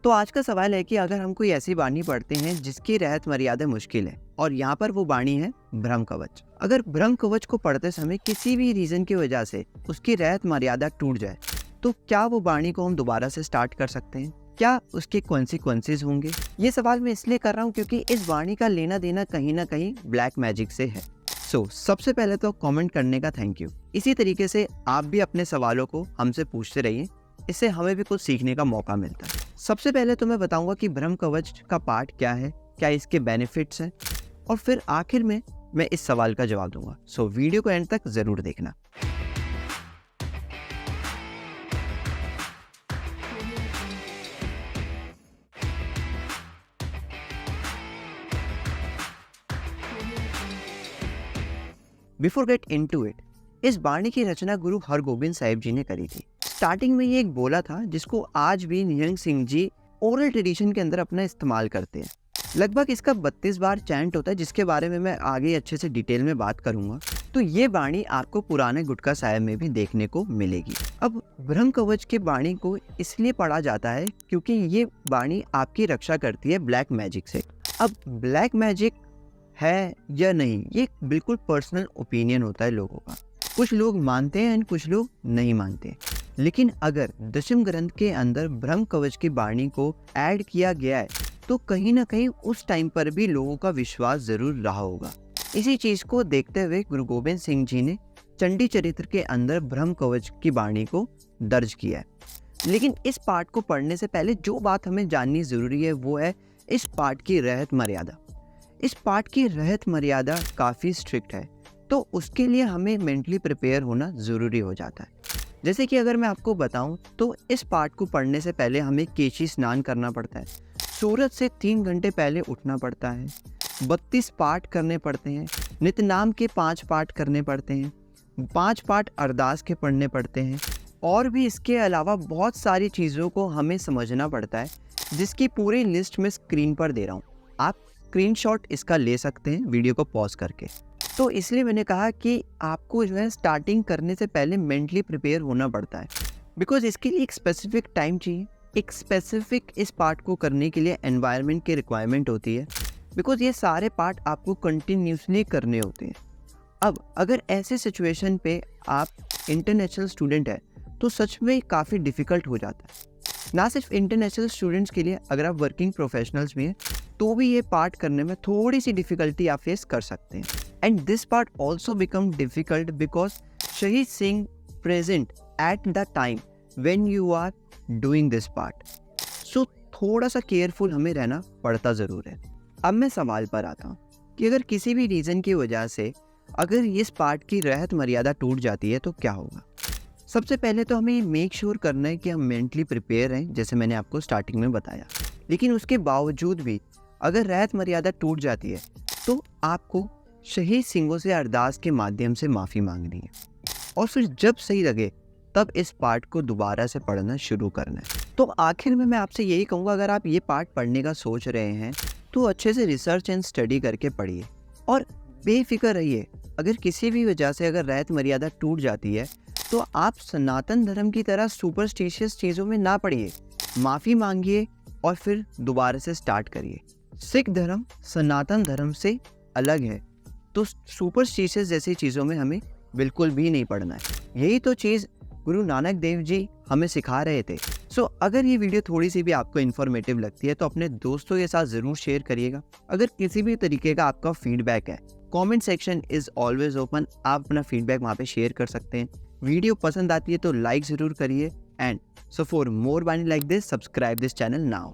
तो आज का सवाल है कि अगर हम कोई ऐसी बाणी पढ़ते हैं जिसकी रहत मर्यादा मुश्किल है, और यहाँ पर वो बाणी है ब्रह्म कवच। अगर ब्रह्म कवच को पढ़ते समय किसी भी रीजन की वजह से उसकी रहत मर्यादा टूट जाए, तो क्या वो बाणी को हम दोबारा से स्टार्ट कर सकते हैं? क्या उसके कॉन्सिक्वेंसेस होंगे? ये सवाल मैं इसलिए कर रहा हूँ क्योंकि इस बाणी का लेना देना कहीं ना कहीं ब्लैक मैजिक से है। सबसे पहले तो कमेंट करने का थैंक यू। इसी तरीके से आप भी अपने सवालों को हमसे पूछते रहिए, इससे हमें भी कुछ सीखने का मौका मिलता है। सबसे पहले तो मैं बताऊंगा कि ब्रह्म कवच का पार्ट क्या है, क्या इसके बेनिफिट्स हैं, और फिर आखिर में मैं इस सवाल का जवाब दूंगा। वीडियो को एंड तक जरूर देखना। बिफोर गेट इनटू इट, इस बाणी की रचना गुरु हरगोबिंद साहिब जी ने करी थी। स्टार्टिंग में ये एक बोला था जिसको आज भी निहंग सिंह जी ओरल ट्रेडिशन के अंदर अपना इस्तेमाल करते हैं। लगभग इसका 32 बार चैंट होता है, जिसके बारे में मैं आगे अच्छे से डिटेल में बात करूंगा। तो ये बाणी आपको पुराने गुटका साहिब में भी देखने को मिलेगी। अब ब्रह्म कवच के बाणी को इसलिए पढ़ा जाता है क्योंकि ये बाणी आपकी रक्षा करती है ब्लैक मैजिक से। अब ब्लैक मैजिक है या नहीं, ये बिल्कुल पर्सनल ओपिनियन होता है लोगों का। कुछ लोग मानते हैं और कुछ लोग नहीं मानते। लेकिन अगर दशम ग्रंथ के अंदर ब्रह्म कवच की बाणी को ऐड किया गया है तो कहीं ना कहीं उस टाइम पर भी लोगों का विश्वास जरूर रहा होगा। इसी चीज को देखते हुए गुरु गोबिंद सिंह जी ने चंडी चरित्र के अंदर ब्रह्म कवच की बाणी को दर्ज किया है। लेकिन इस पाठ को पढ़ने से पहले जो बात हमें जाननी जरूरी है वो है इस पाठ की रहत मर्यादा। इस पाठ की रहत मर्यादा काफ़ी स्ट्रिक्ट है, तो उसके लिए हमें मेंटली प्रिपेयर होना ज़रूरी हो जाता है। जैसे कि अगर मैं आपको बताऊं तो इस पाठ को पढ़ने से पहले हमें केशी स्नान करना पड़ता है, सूरज से 3 घंटे पहले उठना पड़ता है, 32 पाठ करने पड़ते हैं, नित्यनाम के 5 पाठ करने पड़ते हैं, 5 पाठ अरदास के पढ़ने पड़ते हैं, और भी इसके अलावा बहुत सारी चीज़ों को हमें समझना पड़ता है, जिसकी पूरी लिस्ट मैं स्क्रीन पर दे रहा हूँ। आप स्क्रीनशॉट इसका ले सकते हैं वीडियो को पॉज करके। तो इसलिए मैंने कहा कि आपको जो है स्टार्टिंग करने से पहले मेंटली प्रिपेयर होना पड़ता है, बिकॉज इसके लिए एक स्पेसिफिक टाइम चाहिए, एक स्पेसिफिक इस पार्ट को करने के लिए एनवायरनमेंट की रिक्वायरमेंट होती है, बिकॉज ये सारे पार्ट आपको कंटिन्यूसली करने होते हैं। अब अगर ऐसे सिचुएशन पे आप इंटरनेशनल स्टूडेंट है तो सच में काफ़ी डिफ़िकल्ट हो जाता है। ना सिर्फ इंटरनेशनल स्टूडेंट्स के लिए, अगर आप वर्किंग प्रोफेशनल्स भी हैं तो भी ये पार्ट करने में थोड़ी सी डिफ़िकल्टी आप फेस कर सकते हैं। And this part also become difficult because Shahid Singh present at the time when you are doing this part. So थोड़ा सा केयरफुल हमें रहना पड़ता ज़रूर है। अब मैं सवाल पर आता हूँ कि अगर किसी भी रीज़न की वजह से अगर इस पार्ट की रहत मर्यादा टूट जाती है तो क्या होगा? सबसे पहले तो हमें मेक श्योर करना है कि हम मेंटली प्रिपेयर हैं, जैसे मैंने आपको स्टार्टिंग में बताया। लेकिन उसके बावजूद भी अगर रहत मर्यादा टूट जाती है तो आपको शहीद सिंहों से अरदास के माध्यम से माफ़ी मांगनी है, और फिर जब सही लगे तब इस पार्ट को दोबारा से पढ़ना शुरू करना है। तो आखिर में मैं आपसे यही कहूँगा, अगर आप ये पार्ट पढ़ने का सोच रहे हैं तो अच्छे से रिसर्च एंड स्टडी करके पढ़िए और बेफिक्र रहिए। अगर किसी भी वजह से अगर रहत मर्यादा टूट जाती है तो आप सनातन धर्म की तरह सुपरस्टिशियस चीज़ों में ना पड़िए, माफ़ी मांगिए और फिर दोबारा से स्टार्ट करिए। सिख धर्म सनातन धर्म से अलग है, तो सुपरस्टिशियस जैसी चीज़ों में हमें बिल्कुल भी नहीं पड़ना है। यही तो चीज़ गुरु नानक देव जी हमें सिखा रहे थे। अगर ये वीडियो थोड़ी सी भी आपको इन्फॉर्मेटिव लगती है तो अपने दोस्तों के साथ ज़रूर शेयर करिएगा। अगर किसी भी तरीके का आपका फीडबैक है, comment section is always open, आप अपना फीडबैक वहाँ पे शेयर कर सकते हैं। वीडियो पसंद आती है तो लाइक ज़रूर करिए। एंड फॉर मोर बानी like this, subscribe this channel now.